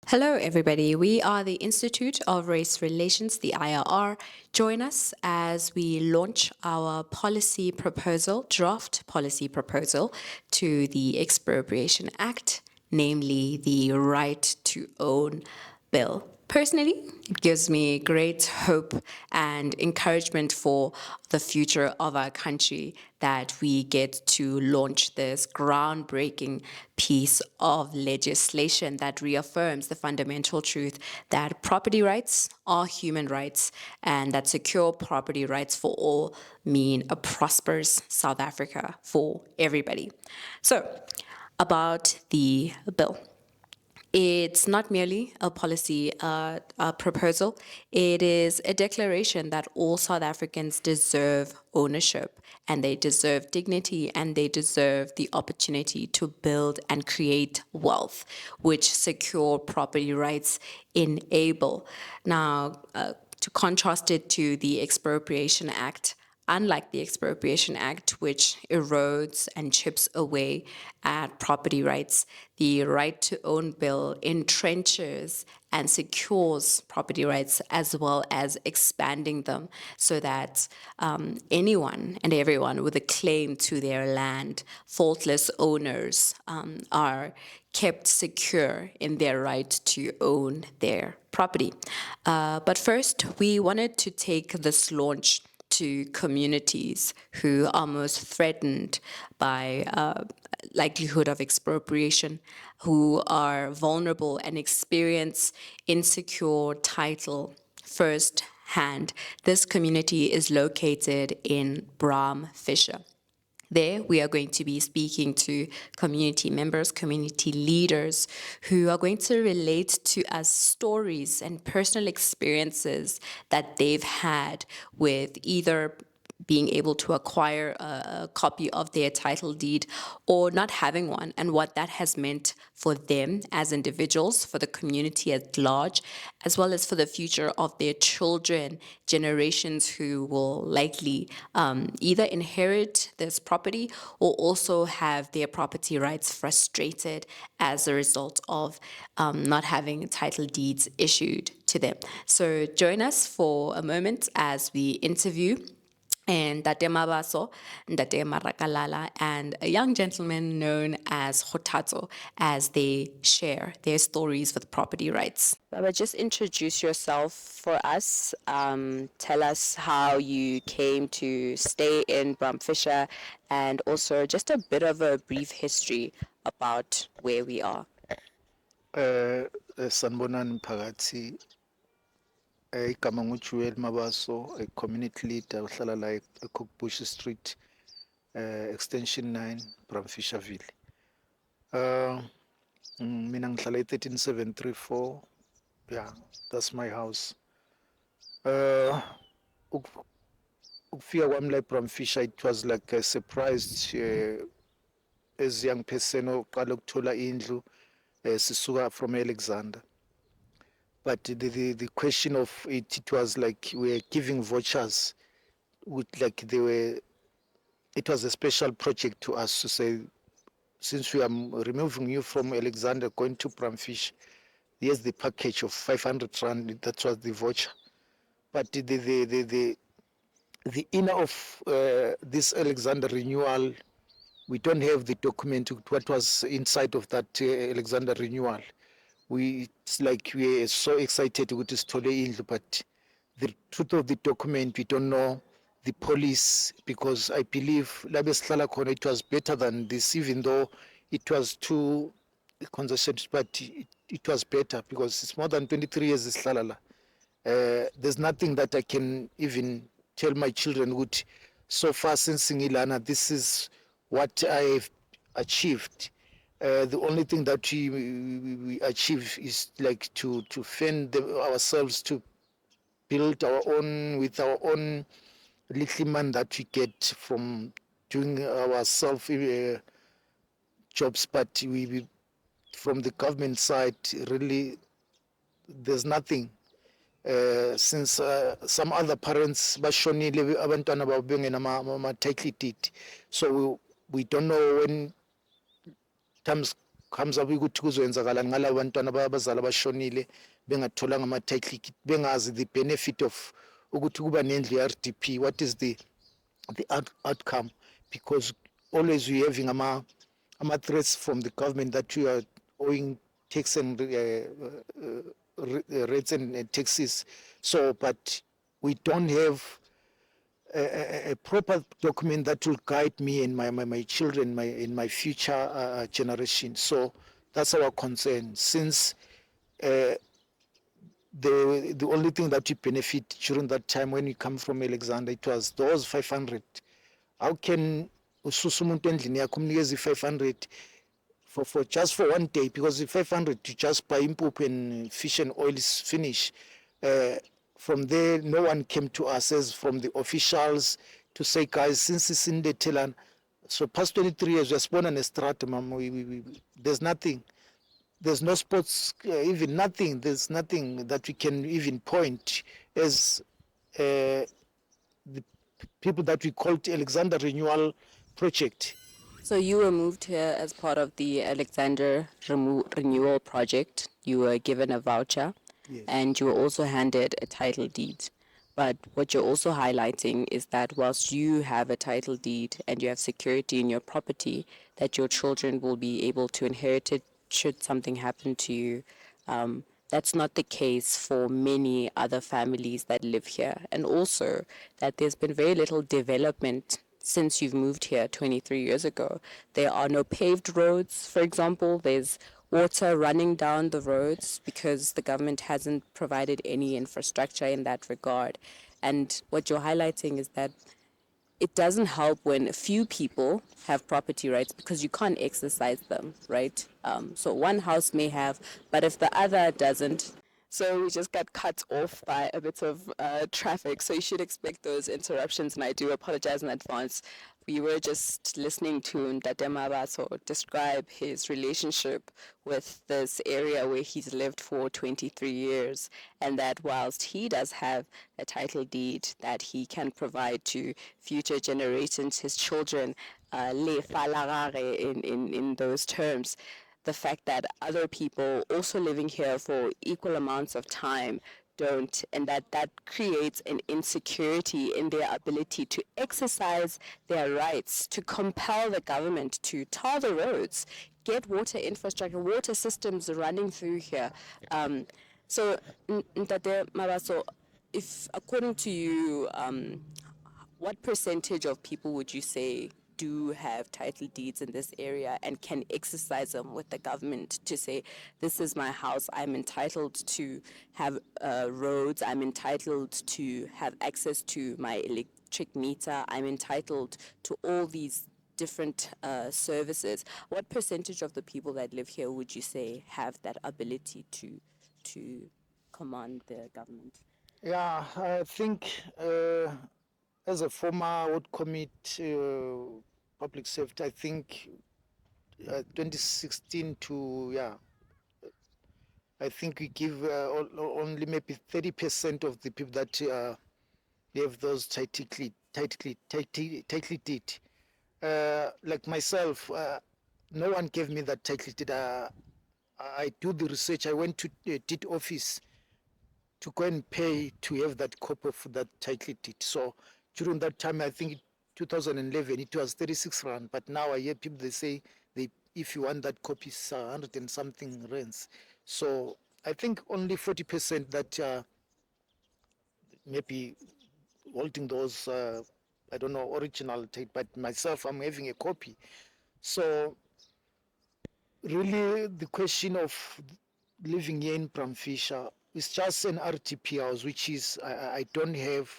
Hello, everybody. We are the Institute of Race Relations, the IRR. Join us as we launch our policy proposal, draft policy proposal to the Expropriation Act, namely the Right to Own Bill. Personally, it gives me great hope and encouragement for the future of our country that we get to launch this groundbreaking piece of legislation that reaffirms the fundamental truth that property rights are human rights and that secure property rights for all mean a prosperous South Africa for everybody. So, about the bill. It's not merely a policy proposal, it is a declaration that all South Africans deserve ownership and they deserve dignity and they deserve the opportunity to build and create wealth, which secure property rights enable. Now, to contrast it to the Expropriation Act, unlike the Expropriation Act, which erodes and chips away at property rights, the Right to Own Bill entrenches and secures property rights as well as expanding them so that anyone and everyone with a claim to their land, faultless owners, are kept secure in their right to own their property. But first, we wanted to take this launch to communities who are most threatened by likelihood of expropriation, who are vulnerable and experience insecure title firsthand. This community is located in Bram Fisher. There, we are going to be speaking to community members, community leaders who are going to relate to us stories and personal experiences that they've had with either being able to acquire a copy of their title deed or not having one, and what that has meant for them as individuals, for the community at large, as well as for the future of their children, generations who will likely either inherit this property or also have their property rights frustrated as a result of not having title deeds issued to them. So join us for a moment as we interview and Ntate Mabaso, Ntate Marakalala, and a young gentleman known as Hotato as they share their stories with property rights. Baba, just introduce yourself for us. Tell us how you came to stay in Bram Fisher and also just a bit of a brief history about where we are. Sanibonani mphakathi, igama nguJuel Mabaso, a community leader uhlala la eCookbush Street, extension 9, Bramfisherville. Mina ngihlala e13734, yeah, that's my house. Ukufika kwami la eBramfisher, it was like a surprise as a young person oqala ukuthola indlu sisuka from Alexander. But the question of it was like we were giving vouchers with like it was a special project to us to say, since we are removing you from Alexander going to Bramfish, here's the package of 500 rand, that was the voucher. But the inner of this Alexander renewal, we don't have the document what was inside of that Alexander renewal. It's like we're so excited with this Tole, but the truth of the document, we don't know the police, because I believe it was better than this, even though it was too congested, but it was better because it's more than 23 years is there's nothing that I can even tell my children would so far since Singilana, this is what I've achieved. The only thing that we achieve is like to fend ourselves, to build our own with our own little man that we get from doing our self jobs. But we from the government side, really, there's nothing. Since some other parents bashonile abantwana babo bengena title deed, so we don't know when times comes up ukuthi kuzoyenzakalani ngalabo bantwana abazali abashonile bengatholanga ama-title deed, bengazi the benefit of ukuthi kuba nendlu ye-RDP, what is the outcome, because always we having threats from the government that we are owing tax and rates and taxes. So, but we don't have a proper document that will guide me and my children, in my future generation. So that's our concern. Since the only thing that we benefit during that time when we come from Alexander, it was those 500. How can ususa umuntu endlini yakho umnikeze 500 for just for one day, because the 500 to just buy impuphu and fish and oil is finished. From there, no one came to us as from the officials to say, guys, since it's in the Telan, so past 23 years, we are spawned on a stratum. There's nothing. There's no sports, even nothing. There's nothing that we can even point as the people that we called Alexander Renewal Project. So you were moved here as part of the Alexander Renewal Project. You were given a voucher. Yes. And you were also handed a title deed. But what you're also highlighting is that whilst you have a title deed and you have security in your property, that your children will be able to inherit it should something happen to you. That's not the case for many other families that live here. And also that there's been very little development since you've moved here 23 years ago. There are no paved roads, for example. There's water running down the roads because the government hasn't provided any infrastructure in that regard. And what you're highlighting is that it doesn't help when a few people have property rights because you can't exercise them, right? So one house may have, but if the other doesn't. So we just got cut off by a bit of traffic, so you should expect those interruptions, and I do apologize in advance. We were just listening to Ntate Mabaso describe his relationship with this area where he's lived for 23 years, and that whilst he does have a title deed that he can provide to future generations, his children, le falagare in those terms, the fact that other people also living here for equal amounts of time don't, and that creates an insecurity in their ability to exercise their rights, to compel the government to tar the roads, get water infrastructure, water systems running through here. So, Ntate Mabaso, if according to you, what percentage of people would you say do have title deeds in this area and can exercise them with the government to say, this is my house, I'm entitled to have roads, I'm entitled to have access to my electric meter, I'm entitled to all these different services? What percentage of the people that live here would you say have that ability to command the government? Yeah, I think as a former World Commit Public Safety, I think 2016 to, I think we give only maybe 30% of the people that have those title deed. Like myself, no one gave me that title deed. I do the research. I went to the deed office to go and pay to have that copy of that title deed. So during that time, I think 2011, it was 36 rand. But now I hear people, they say, if you want that copy, it's 100 and something rands. So I think only 40% that maybe holding those, I don't know, original tape, but myself, I'm having a copy. So really the question of living here in Bramfisher is just an RTP house, which is, I don't have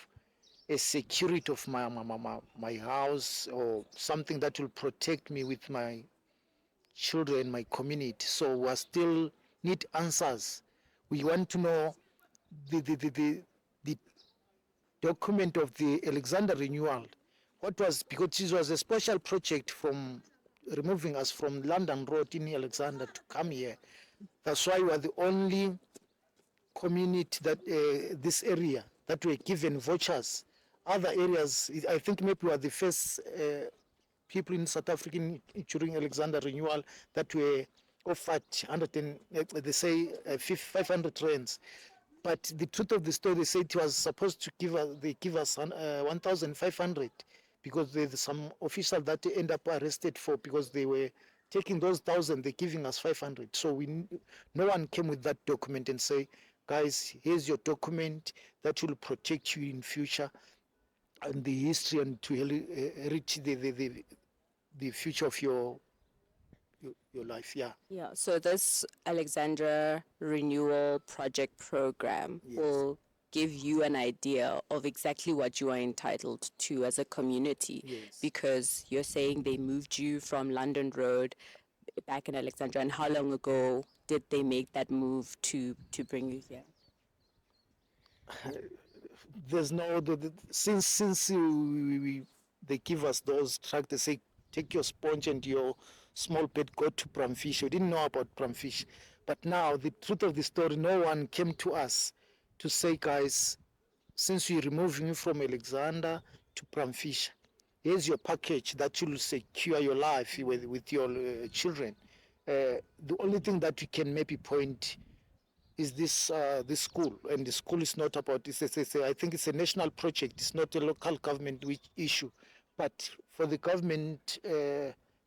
a security of my house or something that will protect me with my children, my community. So we still need answers. We want to know the document of the Alexander Renewal. What was, because this was a special project from removing us from London Road in Alexander to come here. That's why we are the only community that this area that were given vouchers. Other areas, I think maybe we are the first people in South Africa during Alexander Renewal that were offered 100 and they say 500 rands. But the truth of the story, they say it was supposed to give us 1,500 because there's some official that they end up arrested for because they were taking those 1,000, they're giving us 500. So no one came with that document and say, guys, here's your document that will protect you in future and the history and to reach the future of your life. Yeah. Yeah, so this Alexandra Renewal Project program will give you an idea of exactly what you are entitled to as a community. Yes. Because you're saying they moved you from London Road back in Alexandra, and how long ago did they make that move to bring you here? There's no since they give us those tracks, they say take your sponge and your small bed, go to Bramfish. We didn't know about Bramfish, but now the truth of the story, no one came to us to say, guys, since we're removing you from Alexander to Bramfish, here's your package that will secure your life with your children. The only thing that we can maybe point is this school, and the school is not about this. I think it's a national project. It's not a local government issue, but for the government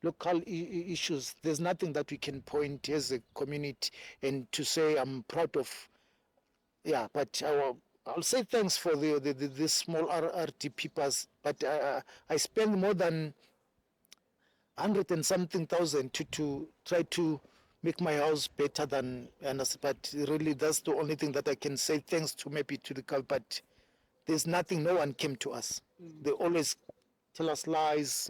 local issues, there's nothing that we can point as a community and to say I'm proud of. Yeah, but I'll say thanks for the small RDP pass, but I spend more than 100 and something thousand to try to make my house better than, but really that's the only thing that I can say thanks to maybe to the government. But there's nothing, no one came to us. They always tell us lies,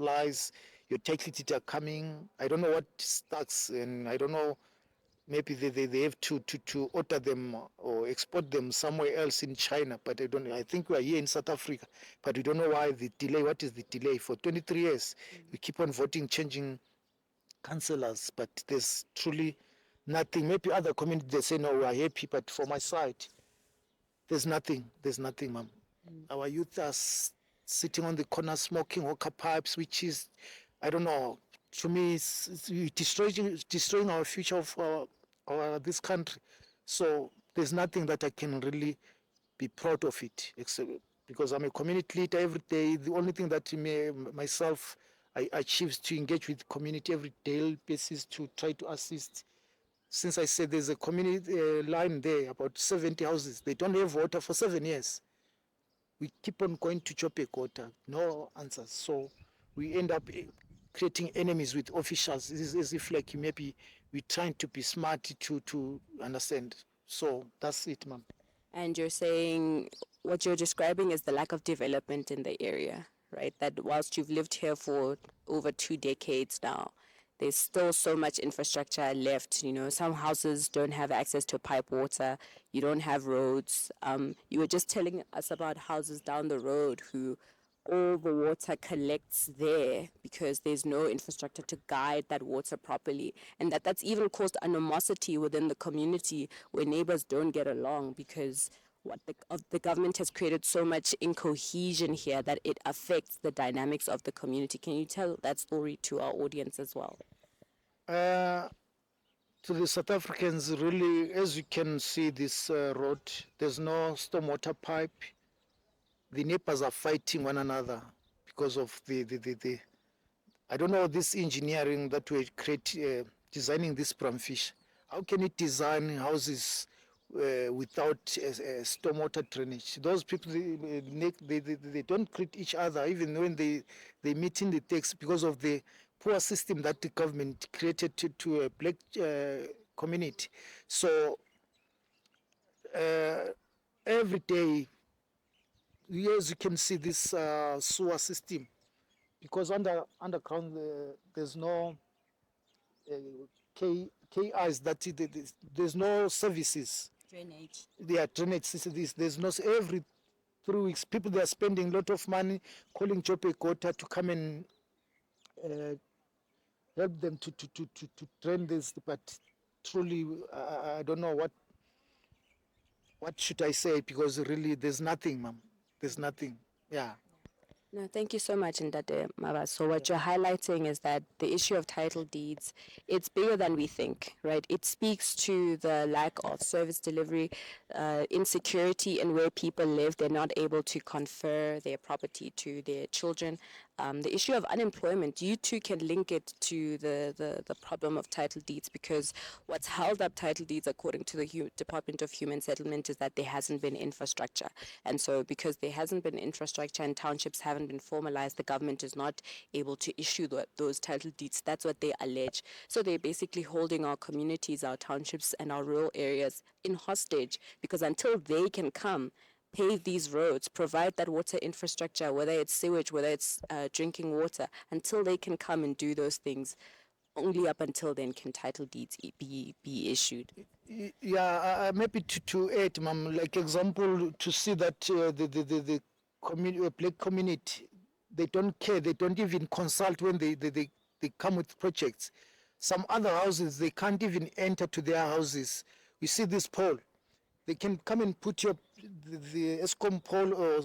your title deeds are coming. I don't know what stocks, and I don't know, maybe they have to order them or export them somewhere else in China, but I don't know. I think we are here in South Africa, but we don't know why the delay. What is the delay? For 23 years, we keep on voting, changing councillors, but there's truly nothing. Maybe other communities, they say, no, we are happy, but for my side, there's nothing, ma'am. Our youth are sitting on the corner smoking hookah pipes, which is, I don't know, to me, it's destroying our future of this country. So there's nothing that I can really be proud of it, except because I'm a community leader every day. The only thing that myself I achieve is to engage with the community every daily basis to try to assist. Since I said there's a community line there, about 70 houses, they don't have water for 7 years. We keep on going to Joburg water, no answers. So we end up creating enemies with officials. This is as if like maybe we're trying to be smart to understand. So that's it, ma'am. And you're saying what you're describing is the lack of development in the area, right? That whilst you've lived here for over 2 decades now, there's still so much infrastructure left. You know, some houses don't have access to pipe water. You don't have roads. You were just telling us about houses down the road who all the water collects there because there's no infrastructure to guide that water properly, and that's even caused animosity within the community where neighbors don't get along because the government has created so much incohesion here that it affects the dynamics of the community. Can you tell that story to our audience as well? To the South Africans, really, as you can see this road, there's no stormwater pipe. The neighbors are fighting one another because of the I don't know, this engineering that we create, designing this Bramfish. How can it design houses without stormwater drainage? Those people, they don't greet each other even when they meet in the text because of the poor system that the government created to a black community. So every day, as you can see, this sewer system, because underground there's no KIs there's no services. Drainage. There are drainage systems. There's no every 3 weeks people, they are spending a lot of money calling Joburg Water to come and help them to drain this. But truly, I don't know what should I say, because really there's nothing, ma'am. There's nothing. Yeah. No, thank you so much, Ndate Maba. So what you're highlighting is that the issue of title deeds, it's bigger than we think, right? It speaks to the lack of service delivery, insecurity in where people live. They're not able to confer their property to their children. The issue of unemployment, you too can link it to the problem of title deeds, because what's held up title deeds, according to the Department of Human Settlement, is that there hasn't been infrastructure. And so because there hasn't been infrastructure and townships haven't been formalized, the government is not able to issue those title deeds. That's what they allege. So they're basically holding our communities, our townships, and our rural areas in hostage, because until they can come, pave these roads, provide that water infrastructure, whether it's sewage, whether it's drinking water, until they can come and do those things, only up until then can title deeds be issued. Yeah, I'm happy to add, ma'am, like example, to see that the black community, they don't care, they don't even consult when they come with projects. Some other houses, they can't even enter to their houses. You see this pole, they can come and put the ESCOM pole or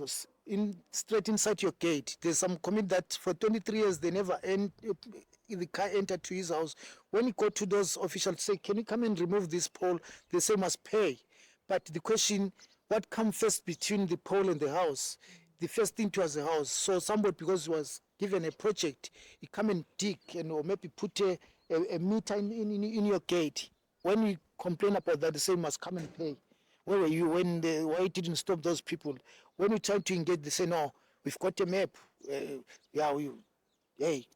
straight inside your gate. There's some community that for 23 years they never the car enter to his house. When you go to those officials, say, can you come and remove this pole? They say must pay. But the question, what comes first between the pole and the house? The first thing was the house. So somebody, because he was given a project, he come and dig and or maybe put a meter in your gate. When you complain about that, they say must come and pay. Where were you when why didn't stop those people? When we try to engage, they say no, we've got a map. Hey,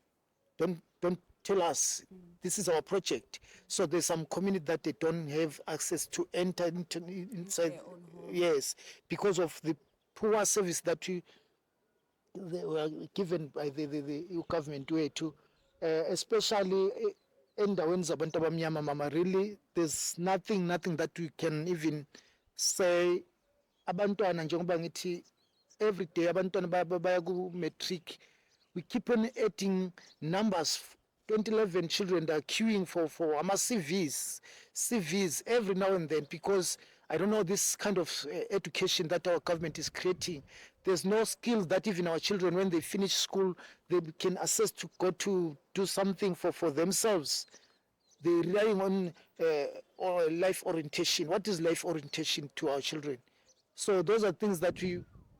don't tell us. This is our project. So there's some community that they don't have access to enter inside. Yes, because of the poor service that they were given by the government way to, especially endaweni zabantu abamnyama, mama. Really, there's nothing that we can even say. Abantwana njengoba ngithi every day abantwana baya ku matric, we keep on adding numbers. 2011 children that are queuing for CVs every now and then, because I don't know, this kind of education that our government is creating. There's no skills that even our children, when they finish school, they can access to go to do something for themselves. They're relying on life orientation. What is life orientation to our children? So those are things that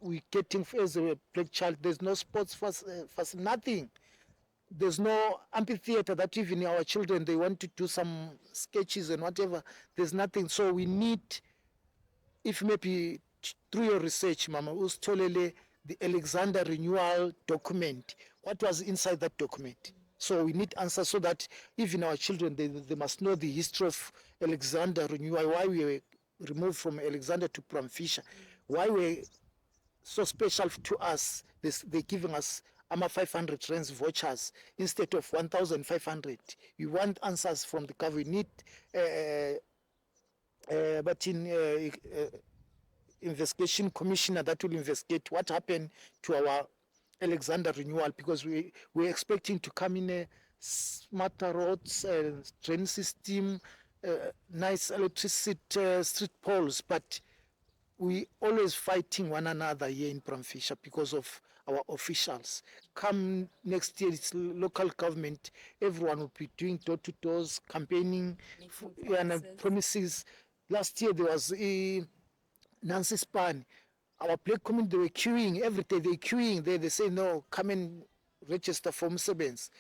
we getting as a black child. There's no sports nothing. There's no amphitheater that even our children, they want to do some sketches and whatever. There's nothing. So we need, if maybe through your research, Mama, Ustolele, the Alexander renewal document, what was inside that document? So we need answers so that even our children, they must know the history of Alexander renewal, why we were removed from Alexander to Pramfisher, why we so special to us. They're giving us 500 rands vouchers instead of 1,500. We want answers from the government. We need but in investigation commissioner that will investigate what happened to our Alexander renewal, because we're expecting to come in a smarter roads, drain system, nice electricity, street poles, but we always fighting one another here in Pramfisher because of our officials. Come next year, it's local government. Everyone will be doing door-to-doors, campaigning, and promises. Last year, there was Nancy Span. Our black community, they were queuing every day. They're queuing. They say, no, come and register for Msebens.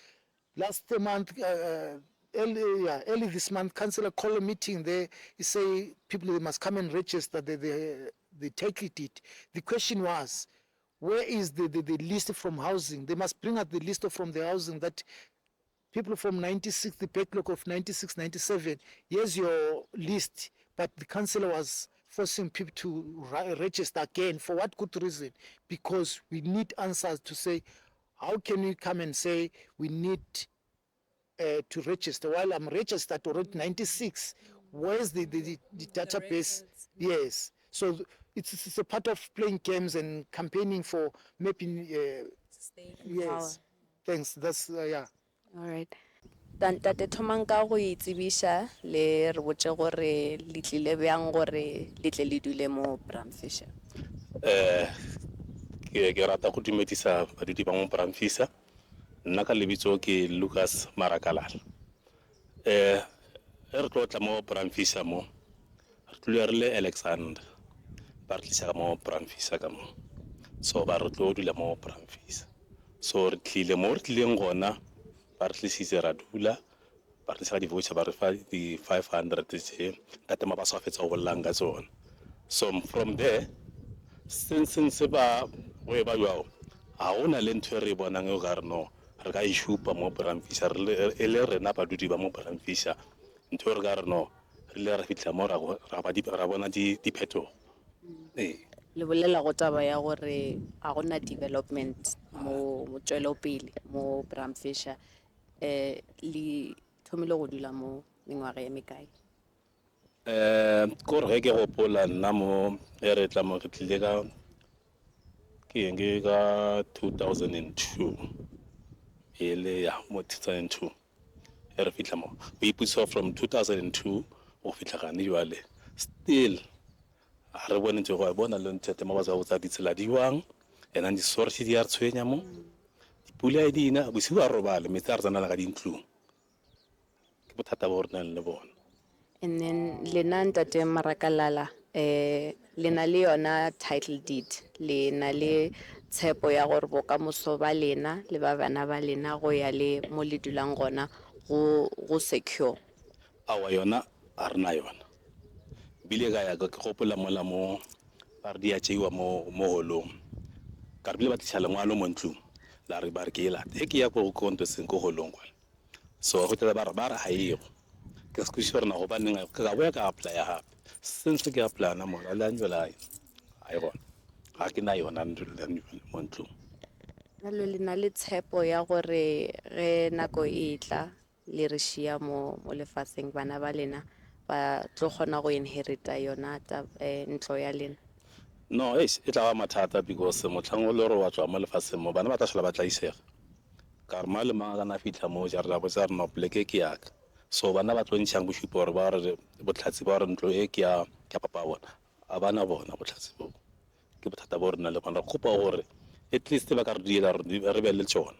Last month, early this month, councillor called a meeting there. He say people, they must come and register. They take it. The question was, where is the list from housing? They must bring out the list from the housing that people from 96, the backlog of 96, 97. Here's your list. But the councillor was forcing people to register again. For what good reason? Because we need answers to say, how can we come and say we need to register while I'm registered already 96? Where's the database? Yes. So it's a part of playing games and campaigning for maybe. Yes. Thanks. That's yeah. All right. Tate thomang ka go itsebisha le re botse gore le tlile bjang gore le tle le dule mo Pramfisher. ke rata go dumedisa badudi ba mo Bramfisa. Nna ka lebitso ke Lucas Marakalala. Re tlo tla mo Bramfisa mo. Re tlo re le Alexander. Ba re tlisa mo Bramfisa ka mo. So ba re tlo dula mo Bramfisa. So re tlile mo re tlileng gona ba re tlisitse ra dula ba re tlisa di-voucher ba re fa di 500 tse ka tema ba sa fetsa go bollang ka tsone. So from there since ba we ba jwao a ona le ntho re bonang e ga re no re ka ishupa mo Bramfisa re le rena badudi ba mo Bramfisa ntho re ga re no re le ra fitla mo ra bona diphetogo. Le bolela go taba ya gore a gona development mo tswelopele mo Bramfisher le thomile go dula mo mengwaga ya mekae? Ko re ke gopola nna mo re tla mo re tlile ka ke enge ka 2002 ele ya mo 2002 re fitla mo we iputsa from 2002 o fitla ga ne jwale still a re bone ntse go bona le ntse mo ba sa botsa ditsela di wang ena di source di a tshwenya mo dipula e dina bosigo a robale metsi a re tsana ka dintlong ke bothata bo re nang le bona. And then lena ntate Marakalala le na le yona title deed le na le tshepo ya gore bokamoso ba lena le ba bana ba lena go ya le mo le dulang gona go secure? Awa yona a rena yona bile ga ya ke gopola mola mo ba re di a tšeiwa mo holong ka re bile ba tlisa lengwalo mo ntlong la re ba re ke e lata e ke ya ko konto seng ko holong kwa so go tla ba re ha ego ke se kuse rena go ba neng ka boya ka apply gape since ke apply na mo la njela ai gona ga ke na yona mo ntlong. Jalo le na le tshepo ya gore ge nako e tla le re šia mo lefatsheng bana ba lena ba tlo kgona go inherita yona ntlo ya lena? No e tla ba mathata because motlhang o le re wa tswa mo lefatsheng mo bana ba tla šala ba tla isega ka re male mang kana fitla mo ja re la botsa re no pleke ke yaka so bana ba tlo ntšhang bošupo gore ba re botlhatsi ba re ntlo e ke ya papa bona a bana bona botlhatsi bo ke bothata bo re nna le bona re kopa gore at least ba ka re diela re be le tsona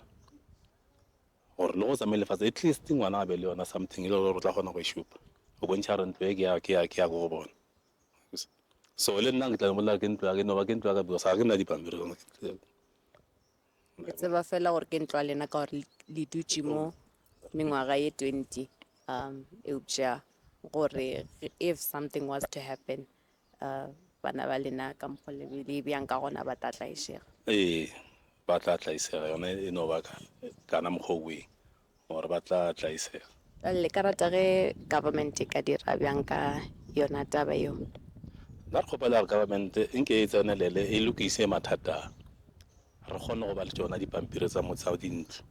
gore le go tsamaya lefatshe at least ngwana a be le yona something e le gore o tla kgona go šupa o bontšha re ntlo e ke ya go bona. So le nna ke tla mola ke ntlo ya ke no ba ke ntlo ya ka because ga ke na dipampiri Le tseba fela gore ke ntlo ya lena ka gore le dutse mo mengwaga ye 20 eupša gore if something was to happen bana ba lena ka mokgwa le bjang ka gona ba tla tlaešega? ba tla tlaisega yona e no ba kana mokgweng gore ba tla tlaisega. Le ka rata ge government e ka dira bjang ka yona taba eo? nna re kgopela gore government nke e tsenelele e lokise mathata re kgone go ba le tsona dipampiri tsa motsa dintlo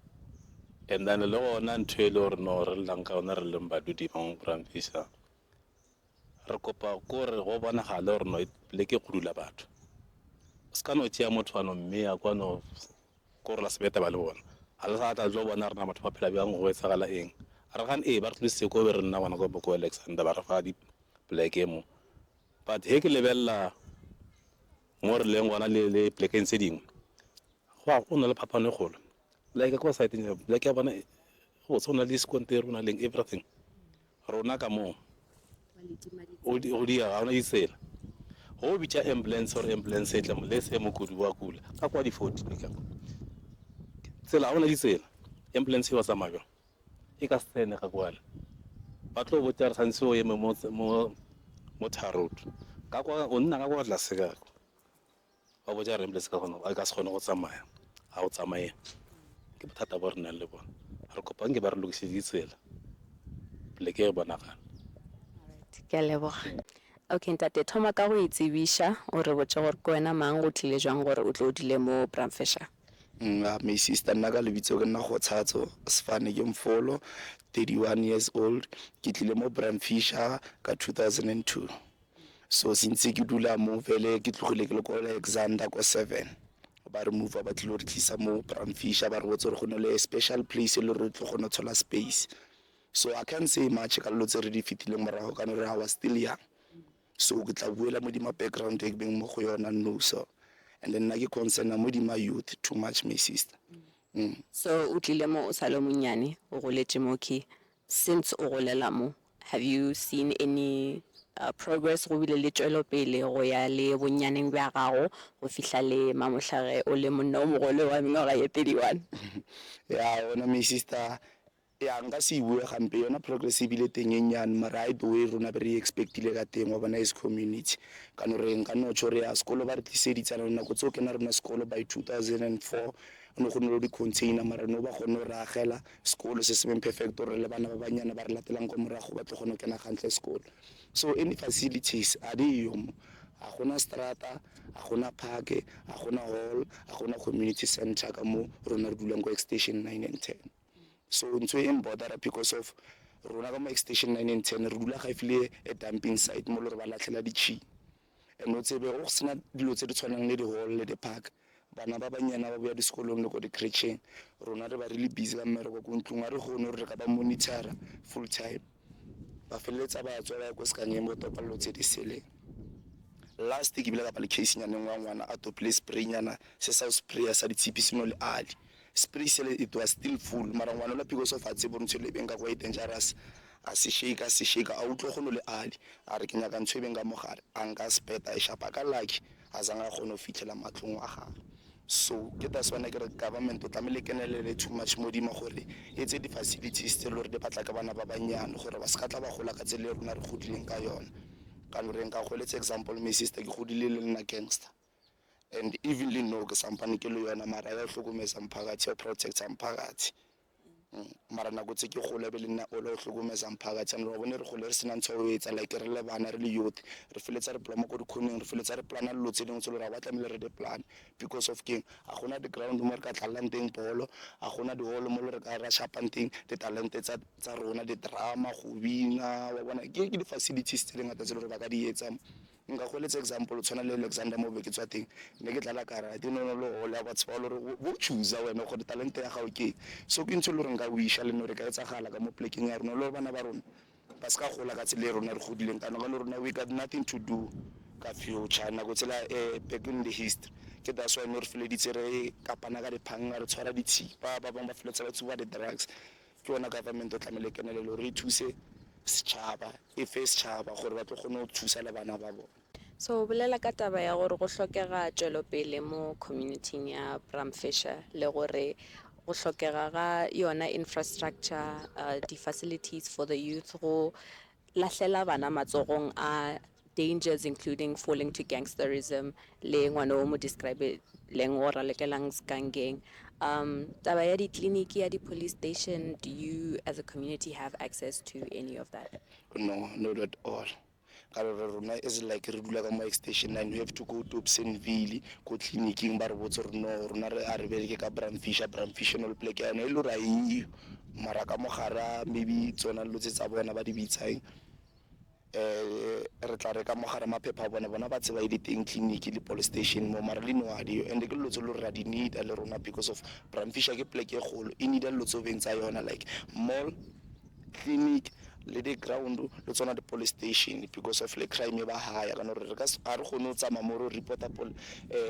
and then le gona ntho e le gore no re llang ka ona re leng badudi ba mo Bramfisa re kopa kore go bonagale gore no pleke go dula batho se ka no tšea motho ano mme ya kwano ko re la sebeta ba le bona ga le sa tla tlo bona rena batho ba phela bjang go etsagala eng a re gane ba re tlisitse ko be re nna bona ko Alexander ba re fa di-pleke mo but he ke lebelela mo re leng gona le plekeng tse dingwe go na le phapano e kgolo like ko site like ya bona go tsona le sekontiri o na leng everything rona ka mo o di ga ona ditsela go bitša ambulance or ambulance e tla le se mokudi wa kula ka kwa di-40 tsela ga ona ditsela ambulance e wa tsamaya e ka sene ga kwale ba tlo botsa re santse o eme mo Tarot ka kwa o nna ka kwa tlase ka ba botsa re ambulance ka gona a ka se kgone go tsamaya ga o tsamaye ke bothata bo re nang le bona re kopang ke ba re lokise ditsela pleke e bonagala. Ke a leboga. Okay ntate thoma ka go itsebiša o re botse gore ke wena mang go tlile jwang gore o tlo o dile mo Bramfisher? My sister nna ka lebitso ke nna Kgothatso Sefane ke Mfolo, 31 years old. Ke tlile mo Bramfisher ka 2002. So since ke dula mo vele ke tlogile ke le ko Alexander ko 7 ba re move ba tlile re tlisa mo Bramfisher ba re botse gore go ne le special place le re tlo gona thola space. So I can't say much ka lo tse re di fitileng morago ka no re I was still young. So ke tla buela mo di ma background e beng mo go yona no so and then nna ke concerna mo di-ma youth too much, my sister. So o tlile mo o sa le monyane o goletse mo ke since o golela mo have you seen any progress go bile le tswelopele go ya le bonyaneng bja gago go fihla le mamohlage o le monna o mogole wa mengwaga ye 31? Ya ona my sister, ya nka se bue gampe yona progress e bile teng e nyane, mara I the way rona be re expectile ka teng wa bona as community ka no re nka no tshore ya sekolo ba re tliseditsana nako tseo ke na rena sekolo by 2004 no go no di container mara no ba gone re agela sekolo se se perfect re le bana ba banyana ba re latelang go morago ba tlo gone kena gantle sekolo. So any facilities a di yo mo, a gona strata, a gona park, a gona hall, a gona community center ka mo rona re dulang go extension 9 and 10. So ntse e mbother because of rona ka mo extension 9 and 10 re dula ga ifile a dumping site mo le re ba latlhela di-chi and no tsebe go sena dilo tse di tshwanang le di-hall le di-park bana ba banyana ba boya disekolong le ko di-crècheng rona re ba really busy ka mmereko ko ntlong a re gone re ka ba monitora full time ba feleletsa ba tswa ba go sekanyeng mo topallo tse di seleng. Last ke bile ka ba le case nyane ngwana a tople spray nyana se sa spray sa ditshipisino le ali spray sele it was still full mara ngwana la because of atse bontse le benga go dangerous a se shake a utlo go no le ali a re ke nyaka ntshwe benga mogare a nka speta e shapa ka lucky a zanga go no fitlhela matlong a gago. So ke that's when ke re government o tlamele kenelele too much mo dima gore etse di facilities tse lore di batla ka bana ba banyane gore ba se ka tla ba gola ka tsele rona re godileng ka yona ka no re nka go let's example my sister ke godile le nna gangster and evenly no ke sampane ke le yona mara ya hlokomeza mphakathi ya protect mphakathi mara nako tse ke go lebele nna o le hlokomeza mphakathi and re bone re go le re sena ntse o etsa like re le bana re le youth re feletsa re plana go dikhoneng re feletsa re plana lo tse dingwe tse le ra batla mele re di plan because of king a gona di ground mo re ka tlalang teng bolo a gona di hall mo le re ka ra shapang teng di talente tsa rona di drama go bina wa bona ke di facilities tse ngata tse le re ba ka di etsa nka go let's example tshwana le Alexander mo ke tswa teng ne ke tlala kara di no lo hola ba tswa lo re bo choose wena go di talente ya gago ke so ke ntse lo re nka wisha le no re ka etsa gala ka mo pleking ya rona lo bana ba rona ba ska gola ka tsele rona re godileng kana ga rona we got nothing to do ka future na go tsela back in the history ke that's why no re feleditse re kapana ka diphanga re tshwara ditshipa ba bang ba feletsa ba tsuba di drugs ke ona government o tlamele kenele lo re thuse setšhaba e fe setšhaba gore ba tlo gone go thusa le bana ba bona. So bolela ka taba ya gore go hlokega tswelopele mo community ya Bramfisher le gore go hlokega ga yona infrastructure di facilities for the youth go lahlela bana matsogong a dangers including falling to gangsterism le ngwana o mo describe leng o ralekelang skangeng taba ya di clinic ya di police station, do you as a community have access to any of that? No, not at all. Rona is like re dula ka mo extension 9 we have to go to Upsonville go clinicing ba re botse rona re a re bereke ka Bramfisher no pleke ya no e lo ra e mara ka mogara maybe tsona lo tsa bona ba di bitsang re tla re ka mogara maphepha bona ba tseba ile teng clinic le police station mo mara le no adio and ke lo tsolo ra di need le rona because of Bramfisher ke pleke e golo e need lo tso beng tsa yona like mall clinic le di ground le tsona di police station because of le crime ba haya kana re ka a re gone o tsama mo re reporta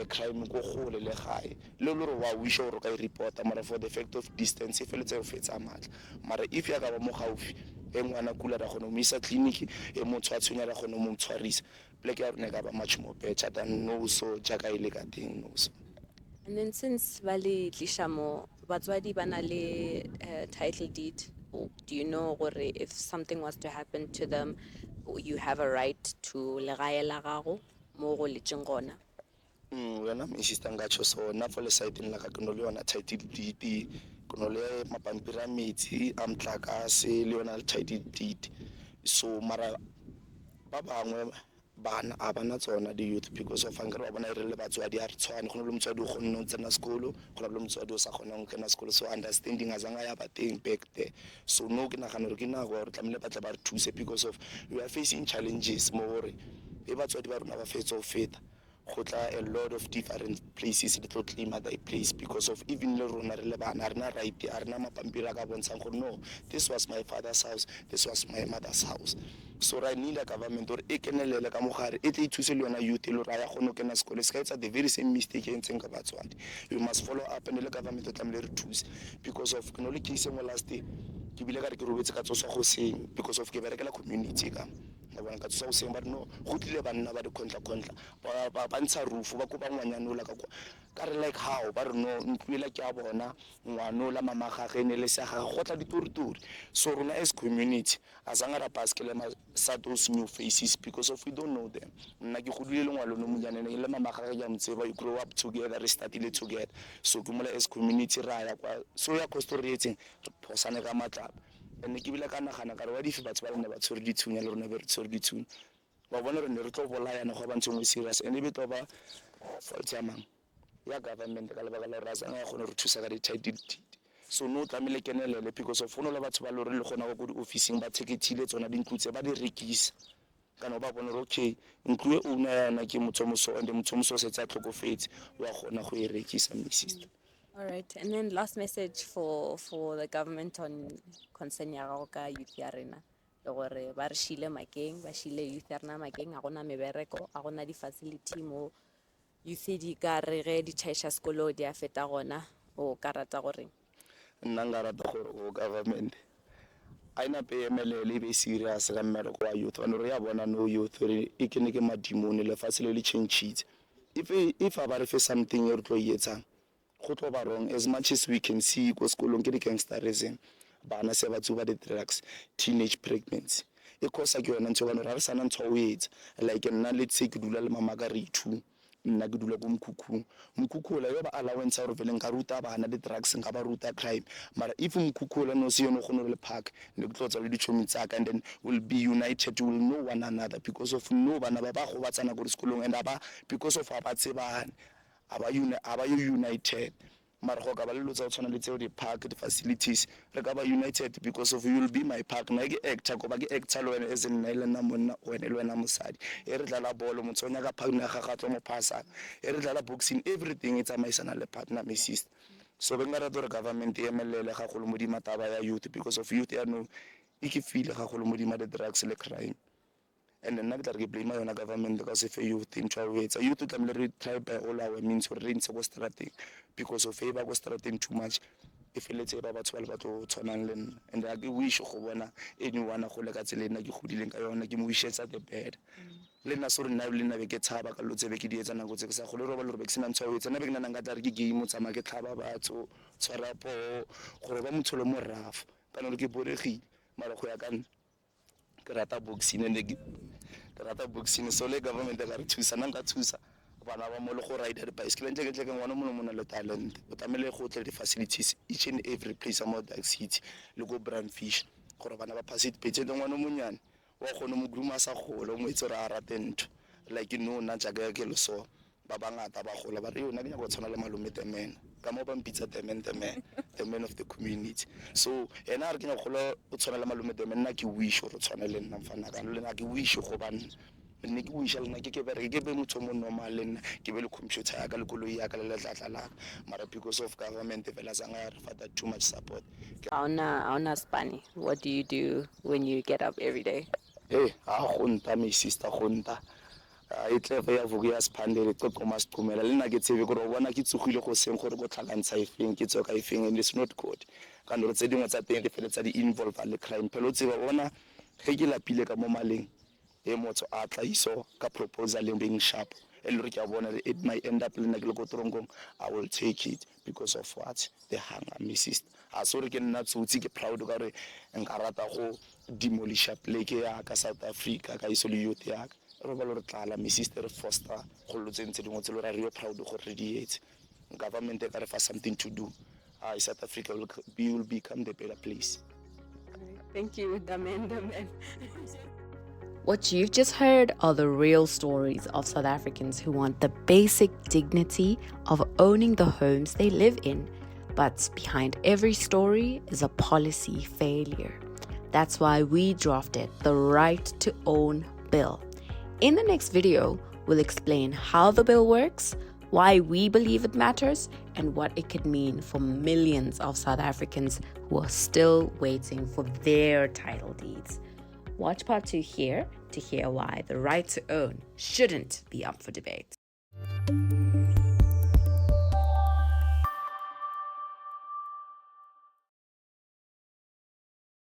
crime go gole le gae le lo re wa wish o re ka reporta mara for the fact of distance if le tse fetsa matla mara if ya ka ba mo gaufi e ngwana kula ra gone mo isa clinic e mo tshwatshunya ra gone mo tshwarisa pleke ya rena ka ba much more better than no so jaka ile ka teng no so. And then since Bali Klishamo, batswadi bana le title deed, do you know gore if something was to happen to them, you have a right to legae la gago mo go letšeng gona? Wena my sister ngatsho so na for le side la ka no le yona title deed kono le mapampiri a metsi a mtlakase le yona title deed so mara ba bangwe bana a bana tsona di youth because of angre ba bona re le batswadi a re tshwane go le motswadi go nne o tsena sekolo go le motswadi o sa gona go kena sekolo so understanding a zanga ya ba teng back there so no ke nagana re ke na go re tlamele batla ba re thuse because of we are facing challenges mo gore e batswadi ba rona ba fetsa o feta go tla a lot of different places le tlo claim thy place because of even le rona re le bana a rena right a rena mapampiri a ka bontshang gore no, this was my father's house, this was my mother's house. So ra need a government or e kenelele ka mogare e tle e thuse le yona youth le ra ya go no kena sekolo se ka etsa the very same mistake e ntseng ka batswadi. We must follow up and le government o tlamele re thuse because of ke no le case mo last day ke bile ka re ke robetse ka tsoswa go seng because of ke berekela community ka bona ka tsoswa go seng ba no go tlile banna ba di kontla ba ntsha roof ba ko ba ngwanyanola ka re like how ba re no ntluela ke a bona ngwanola mama gagwe ne le sa gagwe go tla ditoritori. So rona as community azanga ra baskele sa those new faces because of we don't know them. Nna ke godile le ngwalo no monyane le mama gagwe ya mtseba you grow up together, re startile together. So ke mola as community ra ya kwa so ya costorating phosane ka matlapa ene ke bile ka nagana ka re wa dife batho ba ne ba tshwere dithunya le rona be re tshwere dithunya ba bona re ne re tlo bolayana go ba ntse serious ene be toba fault ya mang ya government ka lebaka la raza nga gone re thusa ka di-title deed. So no tlamele kenelele because of ono la batho ba lore le gona go di officing ba thekethile tsona dintlutse ba di rekisa kana ba bona okay ntlu e una yana ke motsomoso and motsomoso se tsa tlhokofetse wa gona go e rekisa my sister. All right, and then last message for the government on concern ya go ka youth ya rena le gore ba re shile makeng ba shile youth ya rena makeng a gona mebereko a gona di facility mo youth di ka re ge di chaisha skolo di a feta gona o karata gore Nna nka rata gore go government a ina pe emelele be serious ka mmereko wa youth bana re ya bona no youth re e kene ke madimone le fatsele le change if a ba re fe something re tlo yetsang go tlo ba wrong as much as we can see go skolong ke di gangsterism bana se ba tsuba di drugs teenage pregnancy e khosa ke yona ntse bana re sana ntse o etsa like nna let's say ke dula le mama ka re ithu nna ke dula go mkhukhula yo ba allowance gore vele nka ruta bana di drugs nka ba ruta crime mara if mkhukhula no se yone go no le park le ke tlotsa le ditšhomi tsaka and then will be united, will know one another because of no bana ba go batsana go sekolong and aba because of aba tsebane aba united mara go ka ba le lotsa o tshwana le tseo di park di facilities re ka ba united because of you will be my park na ke actor go ba ke actor le wena as in na ile na monna wena le wena mosadi e re dlala bolo motsonya ka park na ga gatlo mo phasa e re dlala boxing everything it's amaisana le partner my sister. So benga ra gore government e emelele ga go le mo di mataba ya youth because of youth ya no e ke feel ga go le mo di ma the drugs le crime and then nna ke blame yona government because if you think to wait so you to tlamele re try by all our means gore re ntse go strategy because of favor go strategy too much if let's say ba batho ba le batho tshwanang le nna and I wish go bona anyone go le ka tsele nna ke godileng ka yona ke mo wishetsa the bad le nna so re nna le nna be ke tshaba ka lotsebe ke di etsa nako tse ke sa go le roba le re be ke sena ntshwa etsa nna be ke nna nka tla re ke game tsama ke tlhaba batho tshwara po gore ba motsholo mo raf kana re ke boregile mara go ya ka nna ke rata boxing and ke rata boxing so le government ga re thusa nna nka thusa bana ba mo le go ride the bicycle ntle ke ngwana mo na le talent o tamele go tle di facilities each and every place mo Dark City le go Brandfish gore bana ba participate le ngwana mo nyane wa gone mo groom a sa gole mo itse ra rata ntho like no nna jaaka ke le so ba bangata ba gola ba re yona ke go tshwana le malome temen ka mo ba mpitsa temen the man of the community so ena re ke gola o tshwana le malome temen nna ke wish gore tshwana le nna mfana ka le nna ke wish go bana nne ke wish le nna ke be motho mo normal le nna ke be le computer ya ka le koloi ya ka le tlatla la mara because of government vela zanga re fata too much support. Auna Spani, what do you do when you get up every day? Hey, gonta my sister gonta e tle ya vuku ya spandele ke koma siqhumela le nna ke tsebe gore o bona ke tsogile go seng gore go tlhakantsha ifeng ke tsoka ifeng and it's not good ka no tse dingwe tsa teng di feletsa di involve le crime phelo tseba bona ge ke lapile ka mo maleng e motho a tla iso ka proposal being sharp and re ke a bona it might end up le nna ke le go trongong I will take it because of what the hunger my sister a so re ke nna tsotsi ke proud ka re nka rata go demolish pleke ya ka South Africa ka iso le youth ya re ba lo re tlala my sister foster go lotsentse dingwe tse le ra re proud go re di etse government e ka re fa something to do South Africa will become the better place. Thank you, the man. What you've just heard are the real stories of South Africans who want the basic dignity of owning the homes they live in. But behind every story is a policy failure. That's why we drafted the Right to Own bill. In the next video, will explain how the bill works, why we believe it matters, and what it could mean for millions of South Africans who are still waiting for their title deeds. Watch part 2 here to hear why the right to own shouldn't be up for debate.